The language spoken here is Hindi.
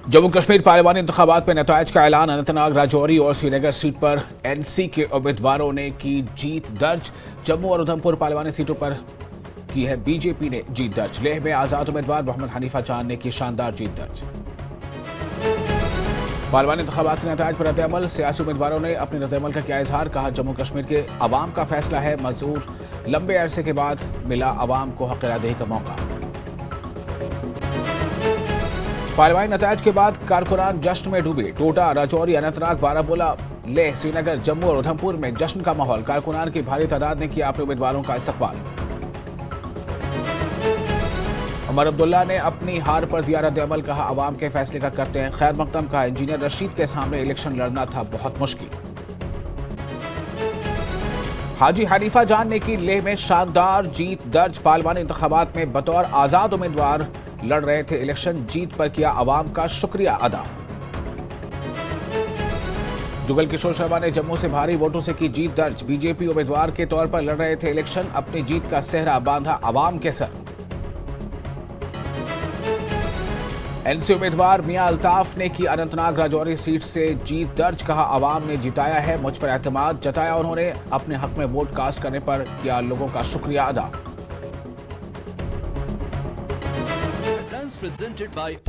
जम्मू कश्मीर पार्लिमानी इंतखाबात में नताइज का ऐलान। अनंतनाग, राजौरी और श्रीनगर सीट पर एनसी के उम्मीदवारों ने की जीत दर्ज। जम्मू और उधमपुर पार्लिमानी सीटों पर की है बीजेपी ने जीत दर्ज। लेह में आजाद उम्मीदवार मोहम्मद हनीफा चांद ने की शानदार जीत दर्ज। पार्लिमानी इंतखाबात के नताइज पर रद्द-ए-अमल। सियासी उम्मीदवारों ने अपने रद्द-ए-अमल का किया इजहार। कहा, जम्मू कश्मीर के अवाम का फैसला है मंजूर। लंबे अरसे के बाद मिला अवाम को हक रायदही का मौका। पार्लिमानी नताइज के बाद कारकुनान जश्न में डूबे। टोटा, राजौरी, अनंतनाग, बारामूला, लेह, श्रीनगर, जम्मू और उधमपुर में जश्न का माहौल। कारकुनान की भारी तादाद ने किया अपने उम्मीदवारों का इस्तकबाल। उमर अब्दुल्ला ने अपनी हार पर दिया रद्द-ए-अमल। कहा, अवाम के फैसले का करते हैं खैर मकदम। कहा, इंजीनियर रशीद के सामने इलेक्शन लड़ना था बहुत मुश्किल। हाजी हनीफा जान ने की लेह में शानदार जीत दर्ज। पार्लिमानी इंतखाबात में बतौर आजाद उम्मीदवार लड़ रहे थे। इलेक्शन जीत पर किया अवाम का शुक्रिया अदा। जुगल किशोर शर्मा ने जम्मू से भारी वोटों से की जीत दर्ज। बीजेपी उम्मीदवार के तौर पर लड़ रहे थे इलेक्शन। अपनी जीत का सेहरा बांधा अवाम के सर। एनसी उम्मीदवार मियां अल्ताफ ने की अनंतनाग राजौरी सीट से जीत दर्ज। कहा, अवाम ने जिताया है, मुझ पर एतमाद जताया। उन्होंने अपने हक में वोट कास्ट करने पर किया लोगों का शुक्रिया अदा। Presented by